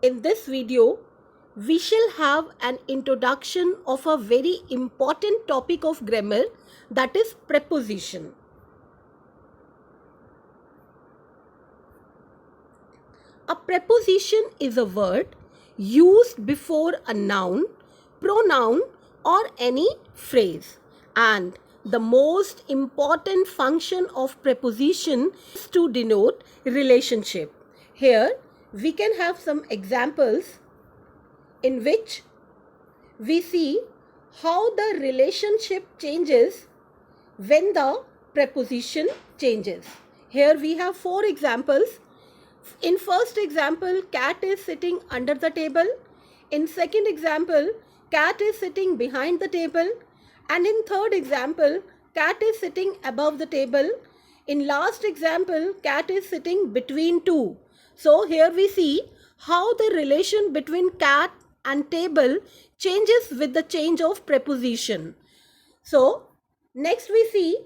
In this video, we shall have an introduction of a very important topic of grammar, that is preposition. A preposition is a word used before a noun, pronoun or any phrase, and the most important function of preposition is to denote relationship. Here we can have some examples in which we see how the relationship changes when the preposition changes. Here we have 4 examples. In first example, cat is sitting under the table. In second example, cat is sitting behind the table. And in third example, cat is sitting above the table. In last example, cat is sitting between two. So here we see how the relation between cat and table changes with the change of preposition. So next we see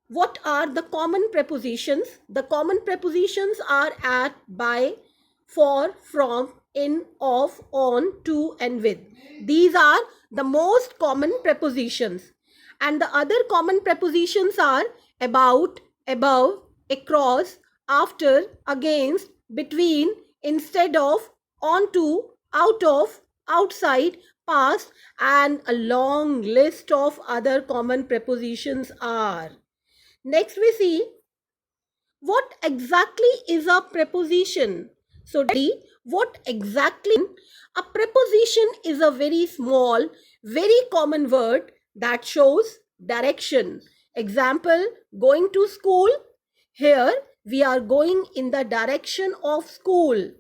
what are the common prepositions. The common prepositions are at, by, for, from, in, of, on, to and with. These are the most common prepositions. And the other common prepositions are about, above, across, after, against, between, instead of, onto, out of, outside, past, and a long list of other common prepositions are. Next we see what exactly is a preposition. So what exactly? A preposition is a very small, very common word that shows direction. Example, going to school. Here we are going in the direction of school.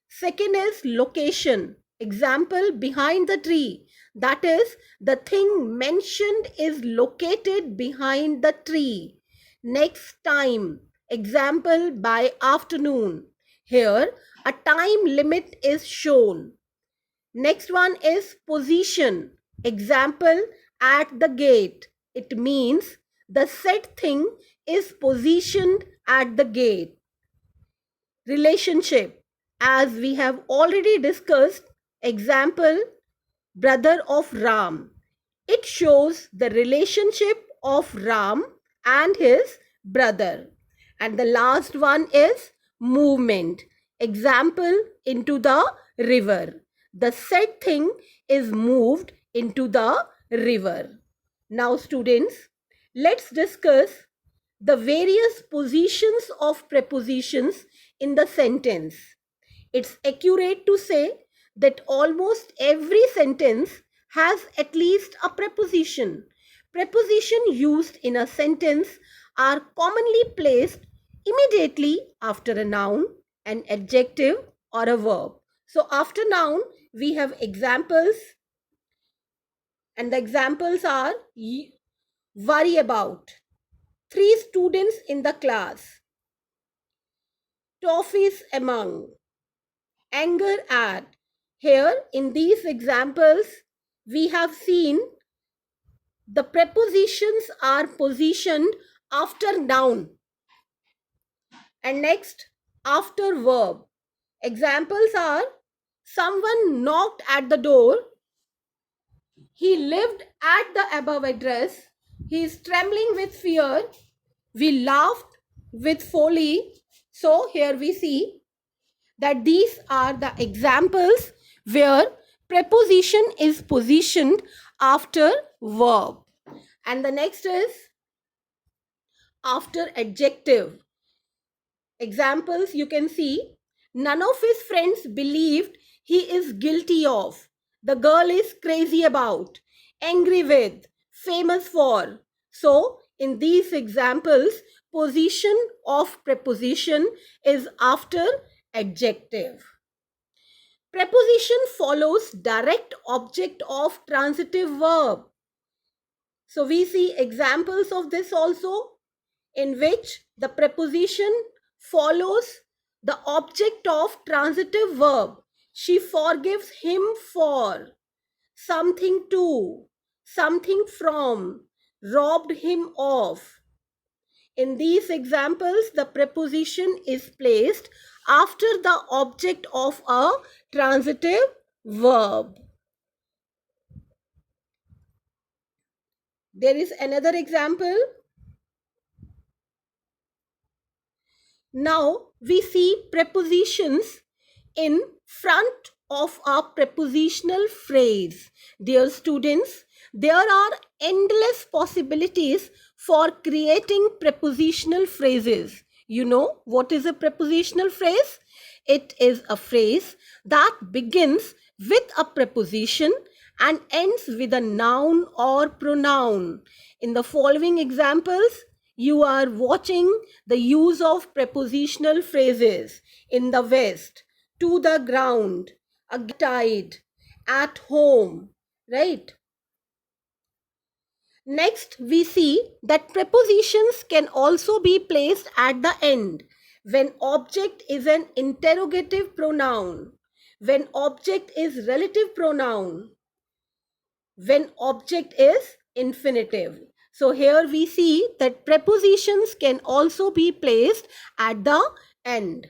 Second is location. Example, behind the tree. That is, the thing mentioned is located behind the tree. Next, time. Example, by afternoon. Here, a time limit is shown. Next one is position. Example, at the gate. It means the said thing is positioned at the gate. Relationship. As we have already discussed, example, brother of Ram. It shows the relationship of Ram and his brother. And the last one is movement. Example, into the river. The said thing is moved into the river. Now students, let's discuss the various positions of prepositions in the sentence. It's accurate to say that almost every sentence has at least a preposition. Prepositions used in a sentence are commonly placed immediately after a noun, an adjective, or a verb. So after noun, we have examples, and the examples are worry about, 3 students in the class, toffees among, anger at. Here in these examples, we have seen the prepositions are positioned after noun and next after verb. Examples are someone knocked at the door, he lived at the above address, he is trembling with fear, we laughed with folly. So here we see that these are the examples where preposition is positioned after verb. And the next is after adjective. Examples you can see, none of his friends believed he is guilty of, the girl is crazy about, angry with, famous for. So in these examples, position of preposition is after adjective. Preposition follows direct object of transitive verb. So we see examples of this also, in which the preposition follows the object of transitive verb. She forgives him for, something to, something from, robbed him of. In these examples, the preposition is placed after the object of a transitive verb. There is another example. Now we see prepositions in front of a prepositional phrase. Dear students, there are endless possibilities for creating prepositional phrases. You know what is a prepositional phrase? It is a phrase that begins with a preposition and ends with a noun or pronoun. In the following examples, you are watching the use of prepositional phrases: in the West, to the ground, a tide, at home, right? Next, we see that prepositions can also be placed at the end when object is an interrogative pronoun, when object is relative pronoun, when object is infinitive. So here we see that prepositions can also be placed at the end.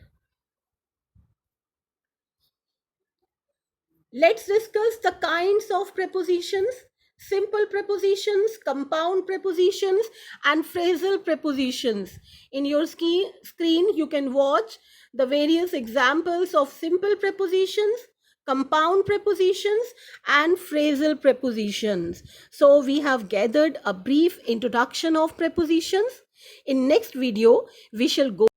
Let's discuss the kinds of prepositions: simple prepositions, compound prepositions, and phrasal prepositions. In your screen, you can watch the various examples of simple prepositions, compound prepositions, and phrasal prepositions. So we have gathered a brief introduction of prepositions. In next video, we shall go